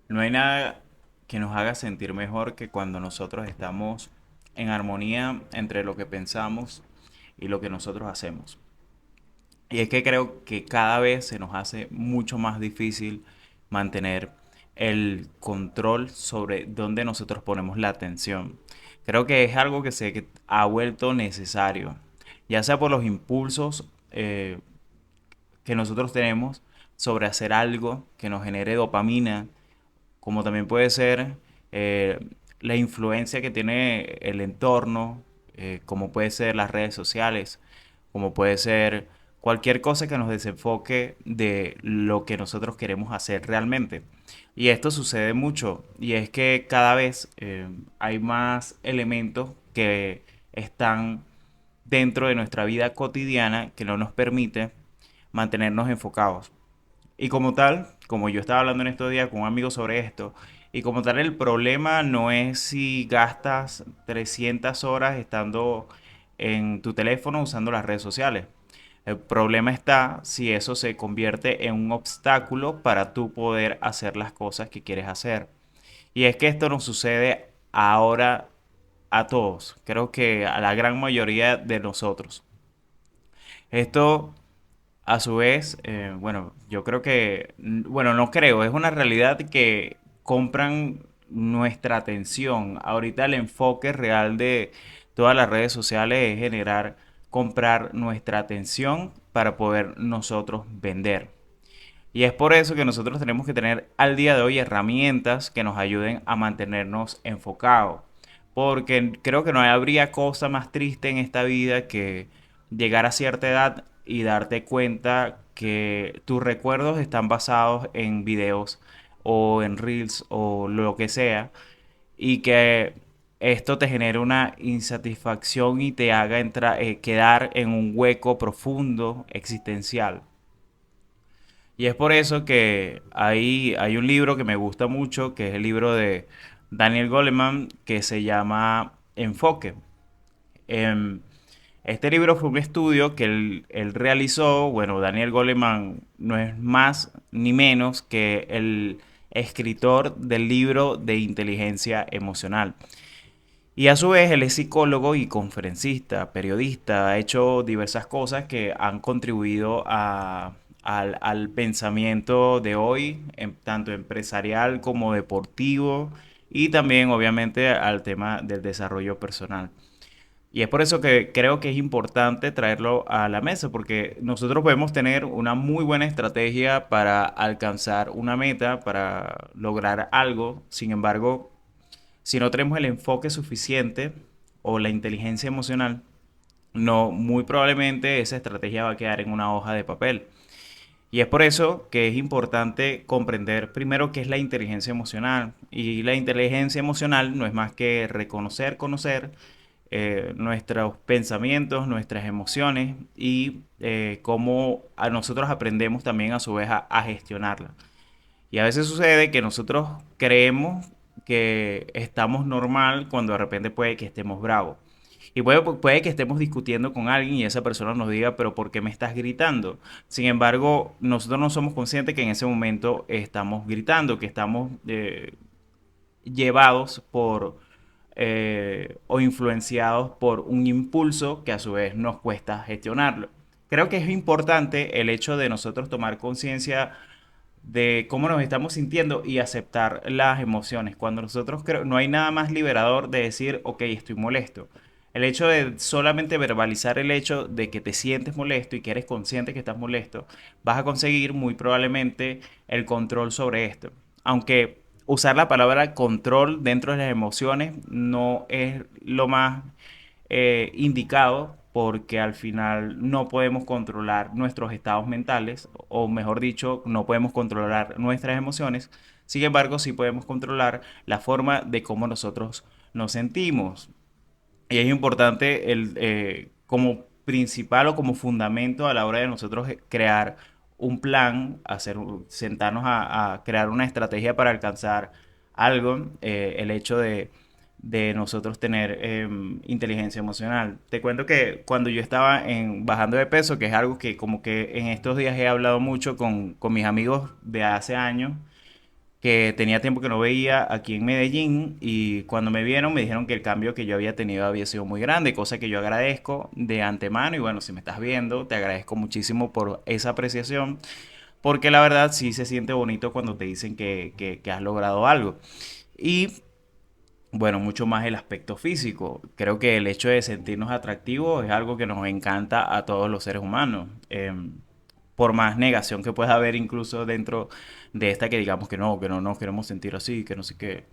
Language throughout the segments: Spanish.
No hay nada que nos haga sentir mejor que cuando nosotros estamos en armonía entre lo que pensamos y lo que nosotros hacemos. Y es que creo que cada vez se nos hace mucho más difícil mantener el control sobre dónde nosotros ponemos la atención. Creo que es algo que se ha vuelto necesario, ya sea por los impulsos que nosotros tenemos sobre hacer algo que nos genere dopamina, como también puede ser eh, la influencia que tiene el entorno, como puede ser las redes sociales, como puede ser cualquier cosa que nos desenfoque de lo que nosotros queremos hacer realmente. Y esto sucede mucho, y es que cada vez hay más elementos que están dentro de nuestra vida cotidiana que no nos permite mantenernos enfocados. Y como tal, como yo estaba hablando en estos días con un amigo sobre esto, y como tal el problema no es si gastas 300 horas estando en tu teléfono usando las redes sociales. El problema está si eso se convierte en un obstáculo para tú poder hacer las cosas que quieres hacer. Y es que esto nos sucede ahora a todos, creo que a la gran mayoría de nosotros. Esto a su vez, bueno, yo creo que, bueno, no creo, es una realidad que compran nuestra atención. Ahorita el enfoque real de todas las redes sociales es generar, comprar nuestra atención para poder nosotros vender. Y es por eso que nosotros tenemos que tener al día de hoy herramientas que nos ayuden a mantenernos enfocados. Porque creo que no habría cosa más triste en esta vida que llegar a cierta edad y darte cuenta que tus recuerdos están basados en videos o en reels o lo que sea y que esto te genere una insatisfacción y te haga quedar en un hueco profundo existencial. Y es por eso que hay un libro que me gusta mucho, que es el libro de Daniel Goleman, que se llama Enfoque. Em, este libro fue un estudio que él realizó. Bueno, Daniel Goleman no es más ni menos que el escritor del libro de inteligencia emocional. Y a su vez él es psicólogo y conferencista, periodista, ha hecho diversas cosas que han contribuido al pensamiento de hoy, tanto empresarial como deportivo, y también obviamente al tema del desarrollo personal. Y es por eso que creo que es importante traerlo a la mesa, porque nosotros podemos tener una muy buena estrategia para alcanzar una meta, para lograr algo. Sin embargo, si no tenemos el enfoque suficiente o la inteligencia emocional, no, muy probablemente esa estrategia va a quedar en una hoja de papel. Y es por eso que es importante comprender primero qué es la inteligencia emocional. Y la inteligencia emocional no es más que reconocer, conocer nuestros pensamientos, nuestras emociones y cómo a nosotros aprendemos también a su vez a gestionarla. Y a veces sucede que nosotros creemos que estamos normal cuando de repente puede que estemos bravos. Y puede que estemos discutiendo con alguien y esa persona nos diga, pero ¿por qué me estás gritando? Sin embargo, nosotros no somos conscientes que en ese momento estamos gritando, que estamos llevados por o influenciados por un impulso que a su vez nos cuesta gestionarlo. Creo que es importante el hecho de nosotros tomar conciencia de cómo nos estamos sintiendo y aceptar las emociones. Cuando nosotros creo, no hay nada más liberador de decir, ok, estoy molesto. El hecho de solamente verbalizar el hecho de que te sientes molesto y que eres consciente que estás molesto, vas a conseguir muy probablemente el control sobre esto. Aunque usar la palabra control dentro de las emociones no es lo más indicado porque al final no podemos controlar nuestros estados mentales, o mejor dicho, no podemos controlar nuestras emociones. Sin embargo, sí podemos controlar la forma de cómo nosotros nos sentimos. Y es importante como principal o como fundamento a la hora de nosotros crear un plan, sentarnos a crear una estrategia para alcanzar algo, el hecho de nosotros tener inteligencia emocional. Te cuento que cuando yo estaba bajando de peso, que es algo que como que en estos días he hablado mucho con mis amigos de hace años, que tenía tiempo que no veía aquí en Medellín y cuando me vieron me dijeron que el cambio que yo había tenido había sido muy grande, cosa que yo agradezco de antemano y bueno, si me estás viendo, te agradezco muchísimo por esa apreciación, porque la verdad sí se siente bonito cuando te dicen que has logrado algo. Y bueno, mucho más el aspecto físico. Creo que el hecho de sentirnos atractivos es algo que nos encanta a todos los seres humanos. Por más negación que pueda haber incluso dentro de esta que digamos que no nos queremos sentir así, que no sé qué.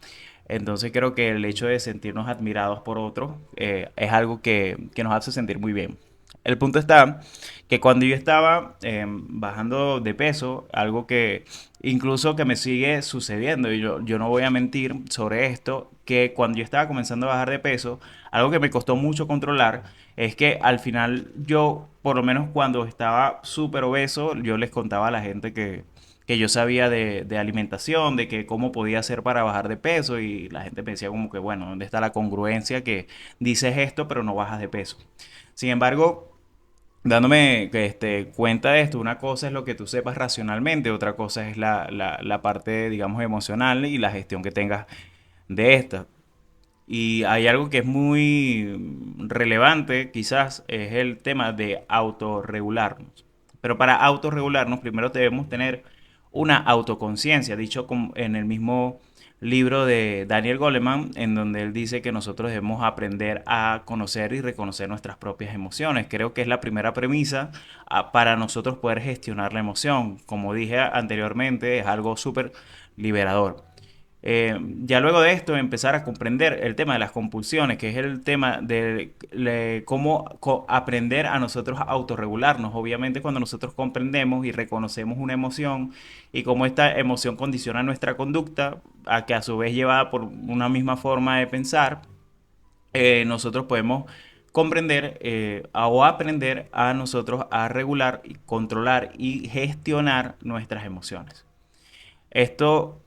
Entonces creo que el hecho de sentirnos admirados por otros es algo que nos hace sentir muy bien. El punto está que cuando yo estaba bajando de peso, algo que incluso que me sigue sucediendo, y yo no voy a mentir sobre esto, que cuando yo estaba comenzando a bajar de peso, algo que me costó mucho controlar es que al final yo, por lo menos cuando estaba súper obeso, yo les contaba a la gente que yo sabía de alimentación, de que cómo podía hacer para bajar de peso y la gente me decía como que, bueno, ¿dónde está la congruencia que dices esto pero no bajas de peso? Sin embargo, dándome cuenta de esto, una cosa es lo que tú sepas racionalmente, otra cosa es la parte, digamos, emocional y la gestión que tengas de esta. Y hay algo que es muy relevante, quizás, es el tema de autorregularnos. Pero para autorregularnos, primero debemos tener una autoconciencia, dicho en el mismo libro de Daniel Goleman, en donde él dice que nosotros debemos aprender a conocer y reconocer nuestras propias emociones. Creo que es la primera premisa para nosotros poder gestionar la emoción. Como dije anteriormente, es algo súper liberador. Ya luego de esto empezar a comprender el tema de las compulsiones, que es el tema de cómo aprender a nosotros a autorregularnos. Obviamente cuando nosotros comprendemos y reconocemos una emoción y cómo esta emoción condiciona nuestra conducta, a que a su vez llevada por una misma forma de pensar, nosotros podemos comprender o aprender a nosotros a regular, controlar y gestionar nuestras emociones. Esto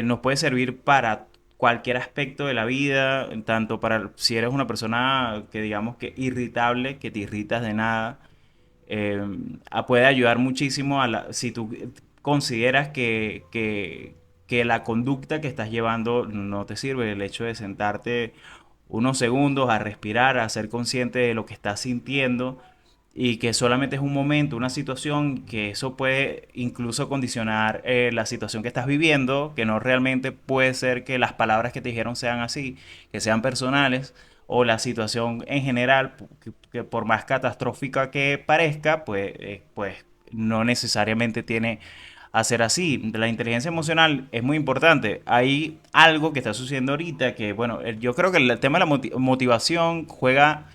nos puede servir para cualquier aspecto de la vida, tanto para si eres una persona que digamos que irritable, que te irritas de nada, eh, puede ayudar muchísimo si tú consideras que la conducta que estás llevando no te sirve, el hecho de sentarte unos segundos a respirar, a ser consciente de lo que estás sintiendo y que solamente es un momento, una situación, que eso puede incluso condicionar la situación que estás viviendo, que no realmente puede ser que las palabras que te dijeron sean así, que sean personales, o la situación en general, que por más catastrófica que parezca, pues no necesariamente tiene a ser así. La inteligencia emocional es muy importante. Hay algo que está sucediendo ahorita que, bueno, yo creo que el tema de la motivación juega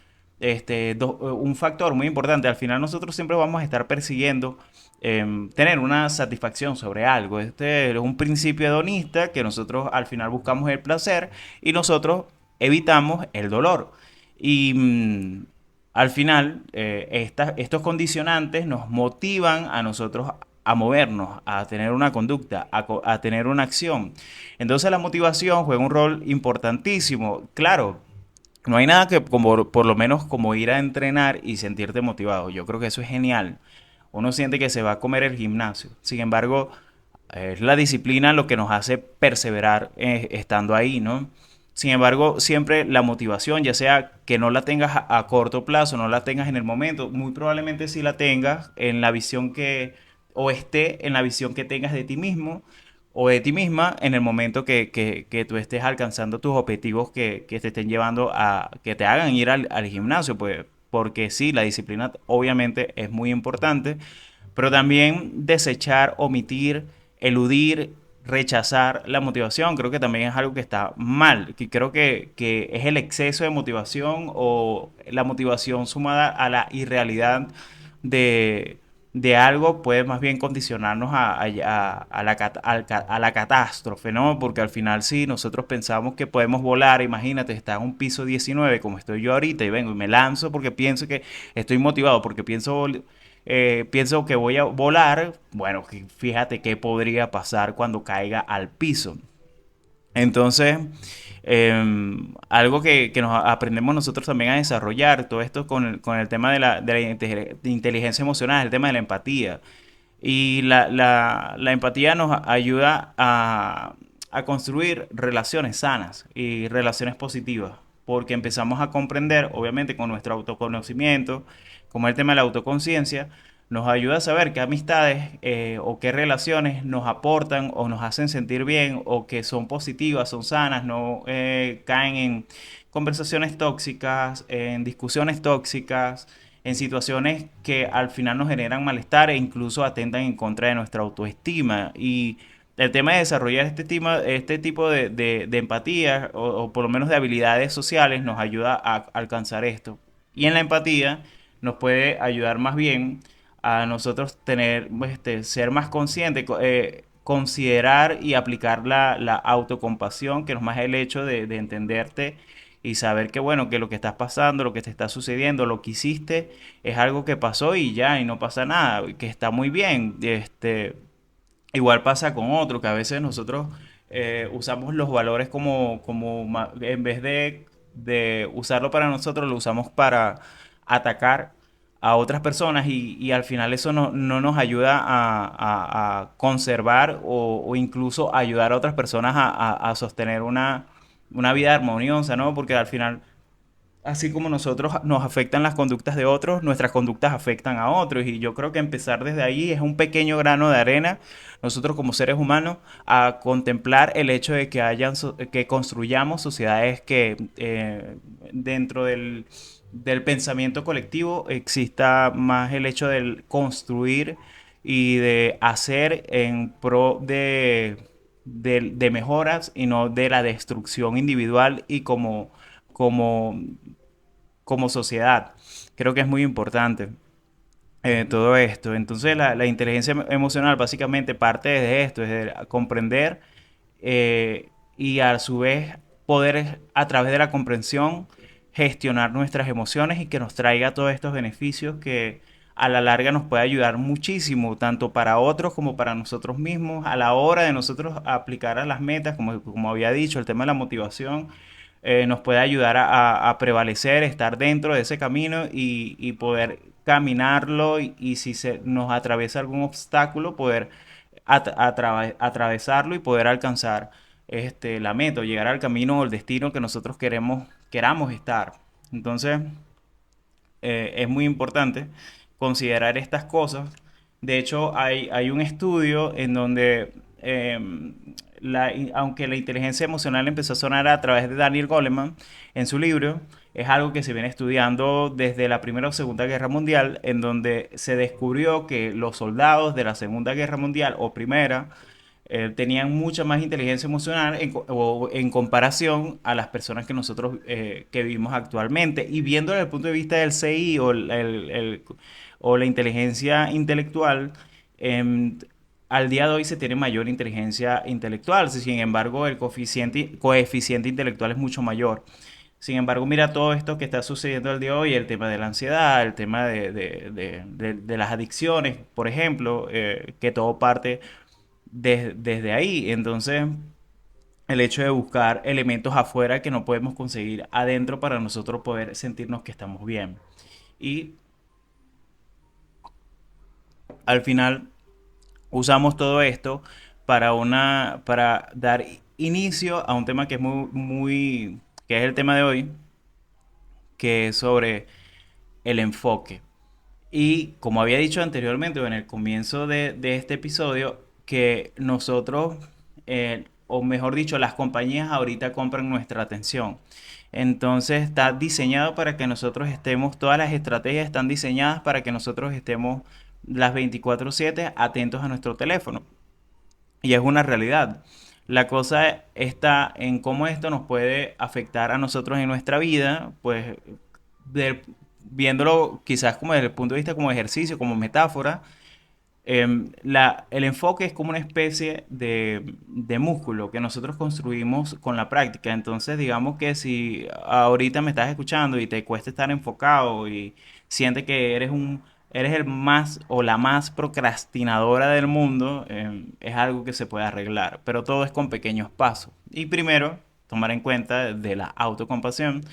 un factor muy importante. Al final nosotros siempre vamos a estar persiguiendo tener una satisfacción sobre algo. Este es un principio hedonista que nosotros al final buscamos el placer y nosotros evitamos el dolor. Y al final estos condicionantes nos motivan a nosotros a movernos, a tener una conducta, a tener una acción. Entonces la motivación juega un rol importantísimo. Claro, no hay nada que como por lo menos como ir a entrenar y sentirte motivado. Yo creo que eso es genial. Uno siente que se va a comer el gimnasio. Sin embargo, es la disciplina lo que nos hace perseverar estando ahí, ¿no? Sin embargo, siempre la motivación, ya sea que no la tengas a corto plazo, no la tengas en el momento, muy probablemente sí la tengas en la visión o esté en la visión que tengas de ti mismo o de ti misma en el momento que tú estés alcanzando tus objetivos que te estén llevando a que te hagan ir al gimnasio, pues, porque sí, la disciplina obviamente es muy importante, pero también desechar, omitir, eludir, rechazar la motivación, creo que también es algo que está mal, que creo que es el exceso de motivación o la motivación sumada a la irrealidad de, de algo puede más bien condicionarnos a a la catástrofe, ¿no? Porque al final sí, nosotros pensamos que podemos volar, imagínate, estar en un piso 19 como estoy yo ahorita y vengo y me lanzo porque pienso que estoy motivado, porque pienso que voy a volar, bueno, fíjate qué podría pasar cuando caiga al piso. Entonces, algo que nos aprendemos nosotros también a desarrollar, todo esto con el tema de la inteligencia emocional, el tema de la empatía. Y la empatía nos ayuda a construir relaciones sanas y relaciones positivas, porque empezamos a comprender, obviamente con nuestro autoconocimiento, como el tema de la autoconciencia, nos ayuda a saber qué amistades o qué relaciones nos aportan o nos hacen sentir bien o que son positivas, son sanas, no caen en conversaciones tóxicas, en discusiones tóxicas, en situaciones que al final nos generan malestar e incluso atentan en contra de nuestra autoestima. Y el tema de desarrollar este tipo de empatía o por lo menos de habilidades sociales nos ayuda a alcanzar esto. Y en la empatía nos puede ayudar más bien a nosotros tener, ser más conscientes, considerar y aplicar la autocompasión, que no es más el hecho de entenderte y saber que bueno, que lo que estás pasando, lo que te está sucediendo, lo que hiciste es algo que pasó y ya, y no pasa nada, que está muy bien. Igual pasa con otro, que a veces nosotros usamos los valores en vez de usarlo para nosotros, lo usamos para atacar a otras personas y al final eso no nos ayuda a conservar o incluso ayudar a otras personas a sostener una vida armoniosa, ¿no? Porque al final así como nosotros nos afectan las conductas de otros, nuestras conductas afectan a otros. Y yo creo que empezar desde ahí es un pequeño grano de arena, nosotros como seres humanos, a contemplar el hecho de que que construyamos sociedades que dentro del pensamiento colectivo exista más el hecho del construir y de hacer en pro de mejoras y no de la destrucción individual y como como sociedad. Creo que es muy importante todo esto. Entonces la inteligencia emocional básicamente parte de esto, es de comprender y a su vez poder a través de la comprensión gestionar nuestras emociones y que nos traiga todos estos beneficios que a la larga nos puede ayudar muchísimo, tanto para otros como para nosotros mismos, a la hora de nosotros aplicar a las metas, como había dicho, el tema de la motivación nos puede ayudar a prevalecer, estar dentro de ese camino y poder caminarlo y si nos atraviesa algún obstáculo, poder atravesarlo y poder alcanzar la meta, o llegar al camino o el destino que nosotros queramos estar. Entonces, es muy importante considerar estas cosas. De hecho, hay un estudio en donde, aunque la inteligencia emocional empezó a sonar a través de Daniel Goleman en su libro, es algo que se viene estudiando desde la Primera o Segunda Guerra Mundial, en donde se descubrió que los soldados de la Segunda Guerra Mundial o Primera tenían mucha más inteligencia emocional en comparación a las personas que nosotros que vivimos actualmente. Y viendo desde el punto de vista del CI o la inteligencia intelectual, eh, al día de hoy se tiene mayor inteligencia intelectual. Sin embargo, el coeficiente intelectual es mucho mayor. Sin embargo, mira todo esto que está sucediendo el día de hoy, el tema de la ansiedad, el tema de las adicciones, por ejemplo, que todo parte desde ahí. Entonces, el hecho de buscar elementos afuera que no podemos conseguir adentro para nosotros poder sentirnos que estamos bien. Y al final usamos todo esto para dar inicio a un tema que es que es el tema de hoy, que es sobre el enfoque. Y como había dicho anteriormente o en el comienzo de este episodio, que nosotros, o mejor dicho, las compañías ahorita compran nuestra atención. Entonces está diseñado para que nosotros estemos, todas las estrategias están diseñadas para que nosotros estemos las 24/7 atentos a nuestro teléfono. Y es una realidad. La cosa está en cómo esto nos puede afectar a nosotros en nuestra vida, pues de- viéndolo quizás como desde el punto de vista como ejercicio, como metáfora, el enfoque es como una especie de músculo que nosotros construimos con la práctica. Entonces, digamos que si ahorita me estás escuchando y te cuesta estar enfocado y sientes que eres el más o la más procrastinadora del mundo, es algo que se puede arreglar, pero todo es con pequeños pasos. Y primero, tomar en cuenta de la autocompasión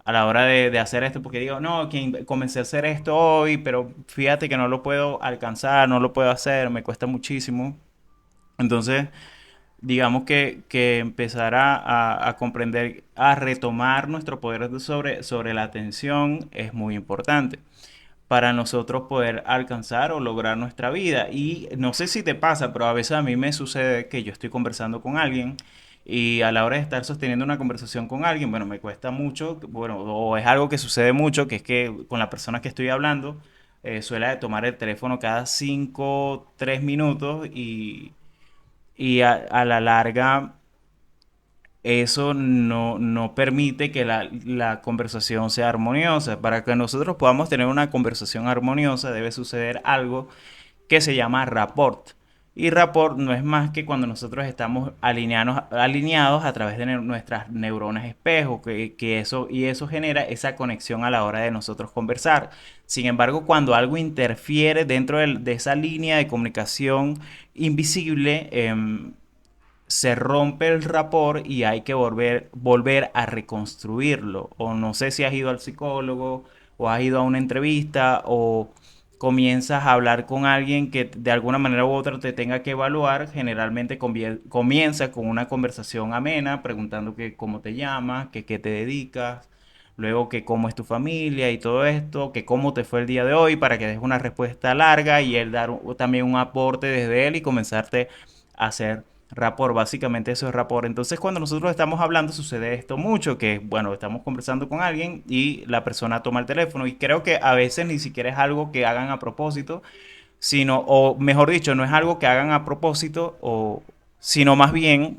a la hora de hacer esto, porque digo, no, que comencé a hacer esto hoy, pero fíjate que no lo puedo alcanzar, no lo puedo hacer, me cuesta muchísimo. Entonces, digamos que empezar a comprender, a retomar nuestro poder sobre la atención es muy importante para nosotros poder alcanzar o lograr nuestra vida. Y no sé si te pasa, pero a veces a mí me sucede que yo estoy conversando con alguien y a la hora de estar sosteniendo una conversación con alguien, bueno, me cuesta mucho, bueno, o es algo que sucede mucho, que es que con la persona que estoy hablando, suele tomar el teléfono cada 5 3 minutos y a la larga eso no permite que la conversación sea armoniosa. Para que nosotros podamos tener una conversación armoniosa debe suceder algo que se llama rapport. Y rapport no es más que cuando nosotros estamos alineados a través de nuestras neuronas espejo, y eso genera esa conexión a la hora de nosotros conversar. Sin embargo, cuando algo interfiere dentro de esa línea de comunicación invisible, se rompe el rapport y hay que volver a reconstruirlo. O no sé si has ido al psicólogo o has ido a una entrevista o comienzas a hablar con alguien que de alguna manera u otra te tenga que evaluar. Generalmente comienza con una conversación amena, preguntando que cómo te llamas, que qué te dedicas, luego que cómo es tu familia y todo esto, que cómo te fue el día de hoy, para que des una respuesta larga y él dar también un aporte desde él y comenzarte a hacer rapport. Básicamente eso es rapport. Entonces cuando nosotros estamos hablando sucede esto mucho, que bueno, estamos conversando con alguien y la persona toma el teléfono y creo que a veces ni siquiera es algo que hagan a propósito, sino, o mejor dicho, no es algo que hagan a propósito, sino más bien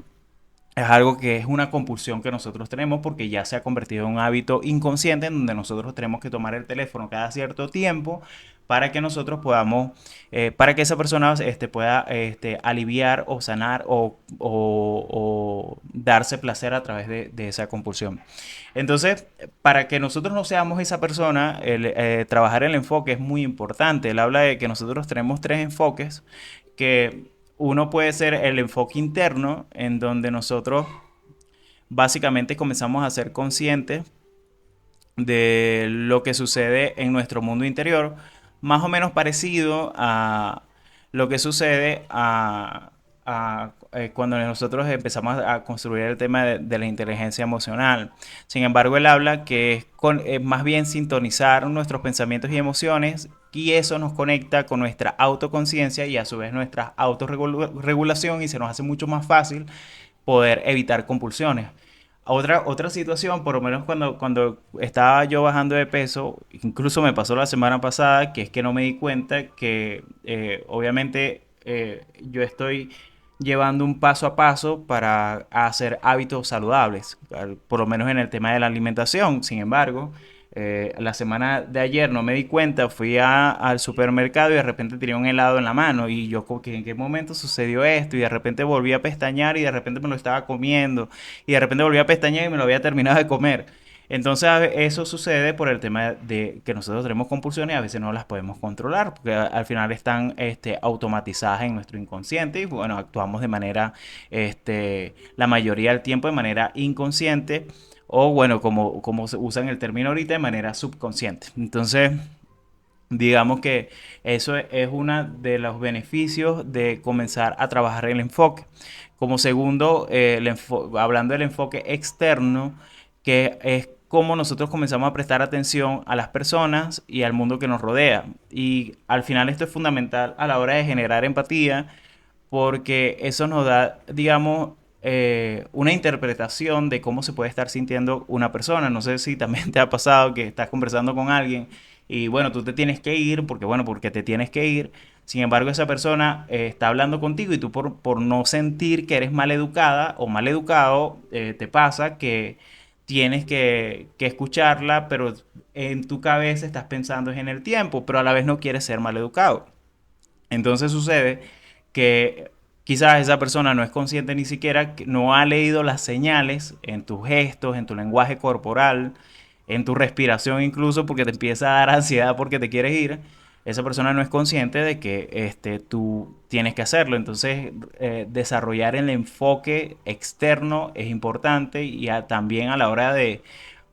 es algo que es una compulsión que nosotros tenemos porque ya se ha convertido en un hábito inconsciente en donde nosotros tenemos que tomar el teléfono cada cierto tiempo para que nosotros podamos, para que esa persona pueda aliviar o sanar o darse placer a través de esa compulsión. Entonces, para que nosotros no seamos esa persona, trabajar el enfoque es muy importante. Él habla de que nosotros tenemos tres enfoques que uno puede ser el enfoque interno, en donde nosotros básicamente comenzamos a ser conscientes de lo que sucede en nuestro mundo interior, más o menos parecido a lo que sucede cuando nosotros empezamos a construir el tema de la inteligencia emocional. Sin embargo, él habla que es más bien sintonizar nuestros pensamientos y emociones y eso nos conecta con nuestra autoconciencia y a su vez nuestra autorregulación y se nos hace mucho más fácil poder evitar compulsiones. Otra situación, por lo menos cuando estaba yo bajando de peso, incluso me pasó la semana pasada, que es que no me di cuenta que obviamente yo estoy llevando un paso a paso para hacer hábitos saludables, por lo menos en el tema de la alimentación. Sin embargo, la semana de ayer no me di cuenta, al supermercado y de repente tenía un helado en la mano y yo como que en qué momento sucedió esto y de repente volví a pestañear y de repente me lo estaba comiendo y de repente volví a pestañear y me lo había terminado de comer. Entonces eso sucede por el tema de que nosotros tenemos compulsiones y a veces no las podemos controlar porque al final están automatizadas en nuestro inconsciente y bueno, actuamos de manera, la mayoría del tiempo de manera inconsciente o bueno, como se usa en el término ahorita, de manera subconsciente. Entonces, digamos que eso es uno de los beneficios de comenzar a trabajar el enfoque. Como segundo, hablando del enfoque externo, que es cómo nosotros comenzamos a prestar atención a las personas y al mundo que nos rodea. Y al final esto es fundamental a la hora de generar empatía porque eso nos da, digamos, una interpretación de cómo se puede estar sintiendo una persona. No sé si también te ha pasado que estás conversando con alguien y bueno, tú te tienes que ir porque bueno, porque te tienes que ir. Sin embargo, esa persona está hablando contigo y tú por no sentir que eres mal educada o mal educado, te pasa que tienes que escucharla, pero en tu cabeza estás pensando en el tiempo, pero a la vez no quieres ser mal educado. Entonces sucede que quizás esa persona no es consciente ni siquiera, que no ha leído las señales en tus gestos, en tu lenguaje corporal, en tu respiración incluso, porque te empieza a dar ansiedad porque te quieres ir. Esa persona no es consciente de que tú tienes que hacerlo. Entonces, desarrollar el enfoque externo es importante y también a la hora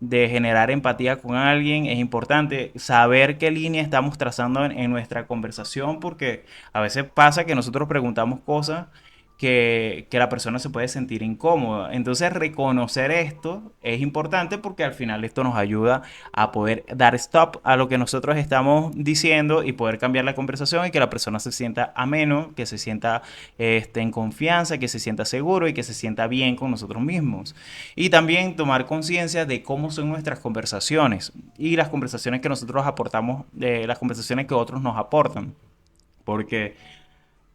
de generar empatía con alguien, es importante saber qué línea estamos trazando en nuestra conversación, porque a veces pasa que nosotros preguntamos cosas que la persona se puede sentir incómoda. Entonces reconocer esto es importante porque al final esto nos ayuda a poder dar stop a lo que nosotros estamos diciendo y poder cambiar la conversación y que la persona se sienta ameno, que se sienta en confianza, que se sienta seguro y que se sienta bien con nosotros mismos. Y también tomar conciencia de cómo son nuestras conversaciones y las conversaciones que nosotros aportamos, las conversaciones que otros nos aportan. Porque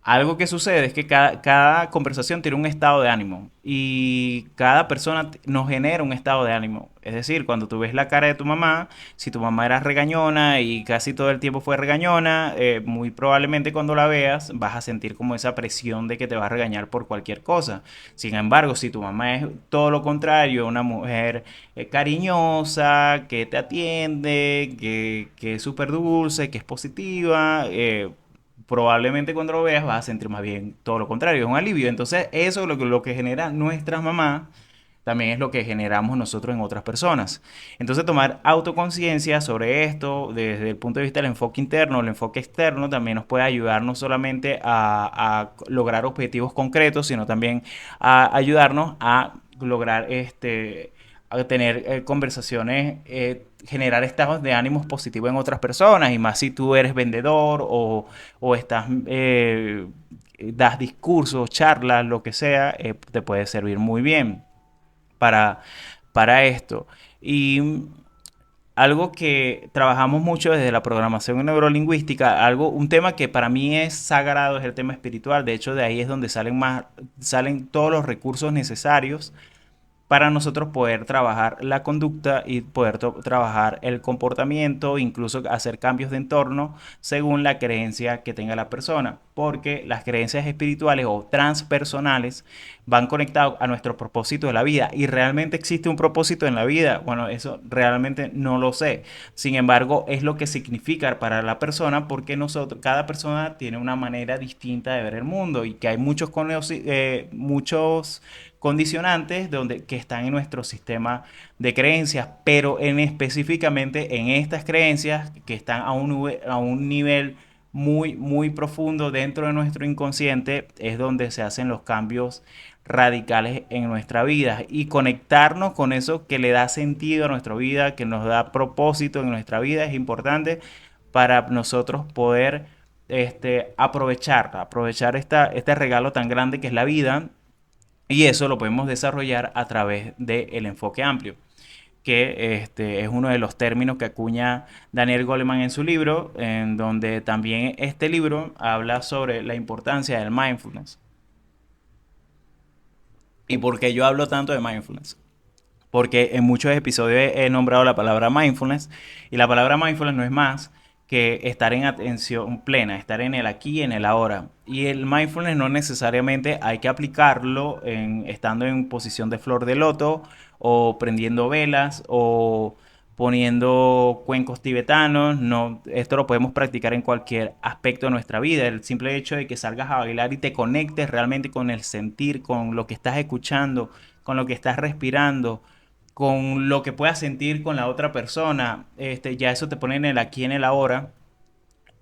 algo que sucede es que cada conversación tiene un estado de ánimo y cada persona nos genera un estado de ánimo. Es decir, cuando tú ves la cara de tu mamá, si tu mamá era regañona y casi todo el tiempo fue regañona, muy probablemente cuando la veas vas a sentir como esa presión de que te va a regañar por cualquier cosa. Sin embargo, si tu mamá es todo lo contrario, una mujer cariñosa, que te atiende, que es súper dulce, que es positiva, probablemente cuando lo veas vas a sentir más bien todo lo contrario, es un alivio. Entonces eso es lo que genera nuestras mamás, también es lo que generamos nosotros en otras personas. Entonces tomar autoconciencia sobre esto desde el punto de vista del enfoque interno, el enfoque externo, también nos puede ayudar no solamente a lograr objetivos concretos, sino también a ayudarnos a lograr a tener conversaciones, generar estados de ánimos positivos en otras personas, y más si tú eres vendedor o estás, das discursos, charlas, lo que sea, te puede servir muy bien para, para esto. Y algo que trabajamos mucho desde la programación neurolingüística, un tema que para mí es sagrado, es el tema espiritual. De hecho, de ahí es donde salen todos los recursos necesarios para nosotros poder trabajar la conducta y poder trabajar el comportamiento, incluso hacer cambios de entorno según la creencia que tenga la persona, porque las creencias espirituales o transpersonales van conectados a nuestro propósito de la vida. ¿Y realmente existe un propósito en la vida? Bueno, eso realmente no lo sé. Sin embargo, es lo que significa para la persona, porque cada persona tiene una manera distinta de ver el mundo y que hay muchos condicionantes que están en nuestro sistema de creencias, pero específicamente en estas creencias que están a un nivel muy, muy profundo dentro de nuestro inconsciente, es donde se hacen los cambios radicales en nuestra vida, y conectarnos con eso que le da sentido a nuestra vida, que nos da propósito en nuestra vida, es importante para nosotros poder aprovechar este regalo tan grande que es la vida. Y eso lo podemos desarrollar a través del enfoque amplio, que es uno de los términos que acuña Daniel Goleman en su libro, en donde también este libro habla sobre la importancia del mindfulness. ¿Y por qué yo hablo tanto de mindfulness? Porque en muchos episodios he nombrado la palabra mindfulness, y la palabra mindfulness no es más que estar en atención plena, estar en el aquí y en el ahora. Y el mindfulness no necesariamente hay que aplicarlo estando en posición de flor de loto o prendiendo velas o poniendo cuencos tibetanos. No, esto lo podemos practicar en cualquier aspecto de nuestra vida. El simple hecho de que salgas a bailar y te conectes realmente con el sentir, con lo que estás escuchando, con lo que estás respirando, con lo que puedas sentir con la otra persona, ya eso te pone en el aquí, en el ahora,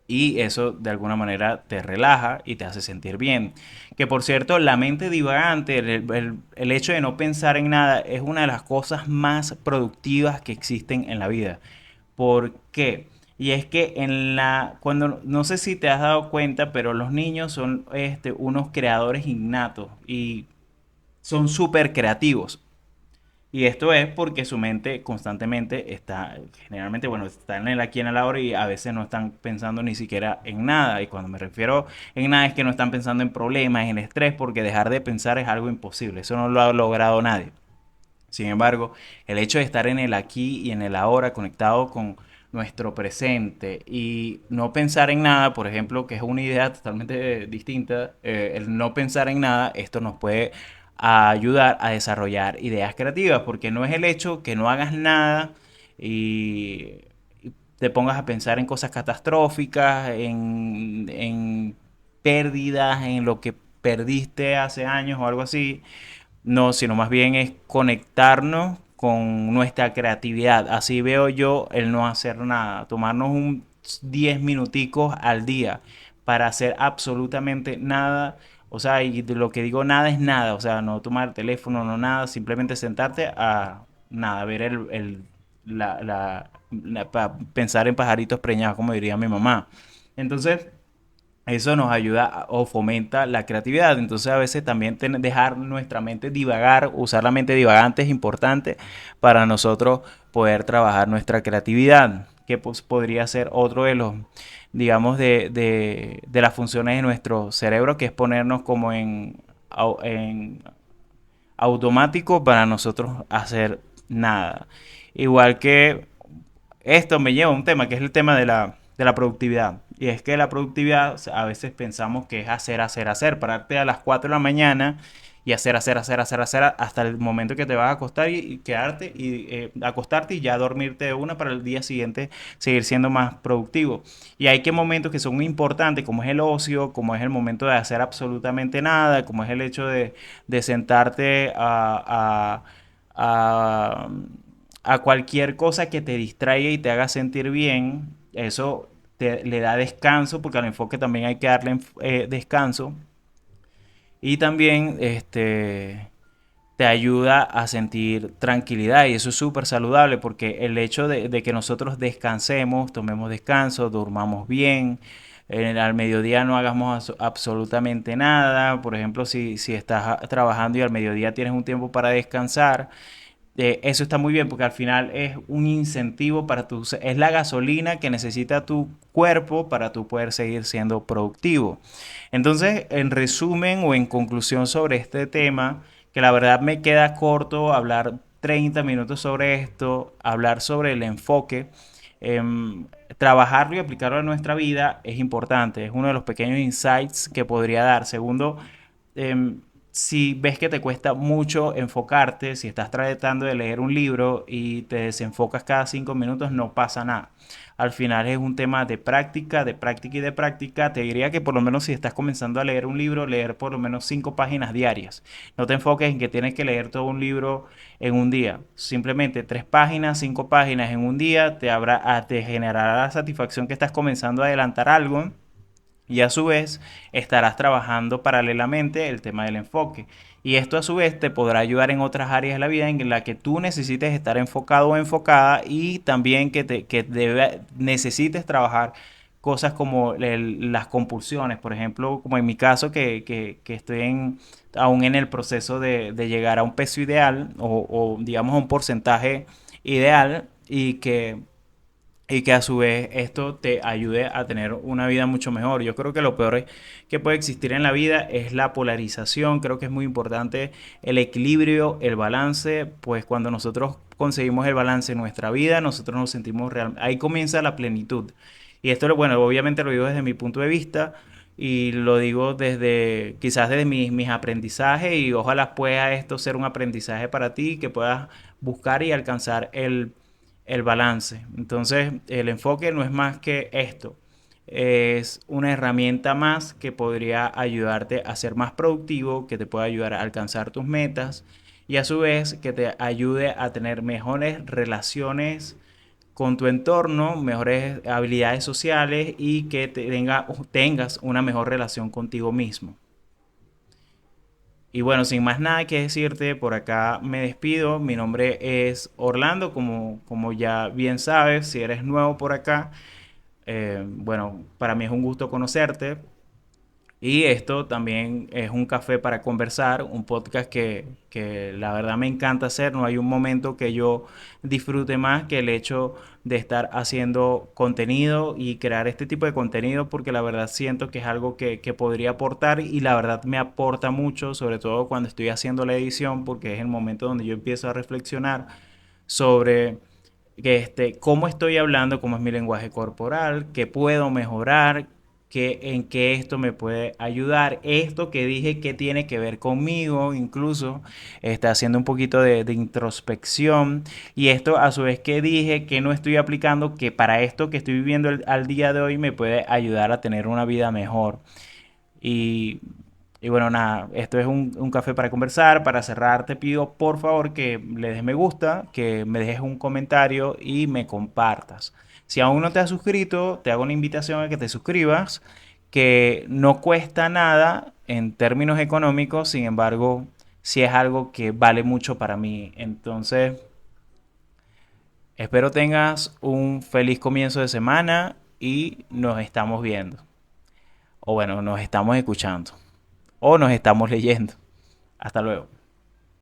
y eso de alguna manera te relaja y te hace sentir bien. Que por cierto, la mente divagante, el hecho de no pensar en nada, es una de las cosas más productivas que existen en la vida. ¿Por qué? Y es que cuando, no sé si te has dado cuenta, pero los niños son unos creadores innatos y son súper creativos. Y esto es porque su mente constantemente está, generalmente, bueno, está en el aquí en el ahora, y a veces no están pensando ni siquiera en nada. Y cuando me refiero en nada es que no están pensando en problemas, en estrés, porque dejar de pensar es algo imposible. Eso no lo ha logrado nadie. Sin embargo, el hecho de estar en el aquí y en el ahora, conectado con nuestro presente y no pensar en nada, por ejemplo, que es una idea totalmente distinta, el no pensar en nada, esto nos puede ayudar a desarrollar ideas creativas, porque no es el hecho que no hagas nada y te pongas a pensar en cosas catastróficas, en pérdidas, en lo que perdiste hace años o algo así. No, sino más bien es conectarnos con nuestra creatividad. Así veo yo el no hacer nada, tomarnos un 10 minuticos al día para hacer absolutamente nada. O sea, y de lo que digo nada es nada, o sea, no tomar el teléfono, no nada, simplemente sentarte a nada, ver pensar en pajaritos preñados, como diría mi mamá. Entonces, eso nos ayuda o fomenta la creatividad. Entonces a veces también dejar nuestra mente divagar, usar la mente divagante es importante para nosotros poder trabajar nuestra creatividad, que pues, podría ser otro de los, digamos, de las funciones de nuestro cerebro, que es ponernos como en automático para nosotros hacer nada. Igual que esto me lleva a un tema que es el tema de la productividad. Y es que la productividad, o sea, a veces pensamos que es hacer, hacer, hacer, pararte a las 4 de la mañana y hacer, hacer, hacer, hacer, hacer hasta el momento que te vas a acostar y quedarte y acostarte y ya dormirte de una para el día siguiente seguir siendo más productivo. Y hay que momentos que son importantes, como es el ocio, como es el momento de hacer absolutamente nada, como es el hecho de sentarte a a cualquier cosa que te distraiga y te haga sentir bien. Eso le da descanso, porque al enfoque también hay que darle descanso. Y también te ayuda a sentir tranquilidad y eso es súper saludable porque el hecho de que nosotros descansemos, tomemos descanso, durmamos bien, al mediodía no hagamos absolutamente nada, por ejemplo, si estás trabajando y al mediodía tienes un tiempo para descansar, eso está muy bien porque al final es un incentivo para tu, es la gasolina que necesita tu cuerpo para tú poder seguir siendo productivo. Entonces, en resumen o en conclusión sobre este tema, que la verdad me queda corto hablar 30 minutos sobre esto, hablar sobre el enfoque, trabajarlo y aplicarlo a nuestra vida es importante, es uno de los pequeños insights que podría dar. Segundo, si ves que te cuesta mucho enfocarte, si estás tratando de leer un libro y te desenfocas cada 5 minutos, no pasa nada. Al final es un tema de práctica, de práctica y de práctica. Te diría que por lo menos si estás comenzando a leer un libro, leer por lo menos 5 páginas diarias. No te enfoques en que tienes que leer todo un libro en un día. Simplemente 3 páginas, 5 páginas en un día te generará la satisfacción que estás comenzando a adelantar algo y a su vez estarás trabajando paralelamente el tema del enfoque. Y esto a su vez te podrá ayudar en otras áreas de la vida en la que tú necesites estar enfocado o enfocada y también necesites trabajar cosas como las compulsiones, por ejemplo, como en mi caso que estoy aún en el proceso de llegar a un peso ideal o digamos a un porcentaje ideal y que a su vez esto te ayude a tener una vida mucho mejor. Yo creo que lo peor que puede existir en la vida es la polarización. Creo que es muy importante el equilibrio, el balance, pues cuando nosotros conseguimos el balance en nuestra vida, nosotros nos sentimos real. Ahí comienza la plenitud. Y esto, bueno, obviamente lo digo desde mi punto de vista y lo digo desde, quizás desde mis aprendizajes y ojalá pueda esto ser un aprendizaje para ti, que puedas buscar y alcanzar el balance. Entonces, el enfoque no es más que esto. Es una herramienta más que podría ayudarte a ser más productivo, que te puede ayudar a alcanzar tus metas y a su vez que te ayude a tener mejores relaciones con tu entorno, mejores habilidades sociales y que tengas una mejor relación contigo mismo. Y bueno, sin más nada que decirte, por acá me despido. Mi nombre es Orlando, como ya bien sabes, si eres nuevo por acá, bueno, para mí es un gusto conocerte. Y esto también es un café para conversar, un podcast que la verdad me encanta hacer. No hay un momento que yo disfrute más que el hecho de estar haciendo contenido y crear este tipo de contenido porque la verdad siento que es algo que podría aportar y la verdad me aporta mucho, sobre todo cuando estoy haciendo la edición porque es el momento donde yo empiezo a reflexionar sobre cómo estoy hablando, cómo es mi lenguaje corporal, qué puedo mejorar, en qué esto me puede ayudar, esto que dije que tiene que ver conmigo, incluso está haciendo un poquito de introspección y esto a su vez que dije que no estoy aplicando, que para esto que estoy viviendo al día de hoy me puede ayudar a tener una vida mejor. Y Y bueno, nada, esto es un café para conversar. Para cerrar, te pido por favor que le des me gusta, que me dejes un comentario y me compartas. Si aún no te has suscrito, te hago una invitación a que te suscribas, que no cuesta nada en términos económicos, sin embargo, sí es algo que vale mucho para mí. Entonces, espero tengas un feliz comienzo de semana y nos estamos viendo. O bueno, nos estamos escuchando. O nos estamos leyendo. Hasta luego.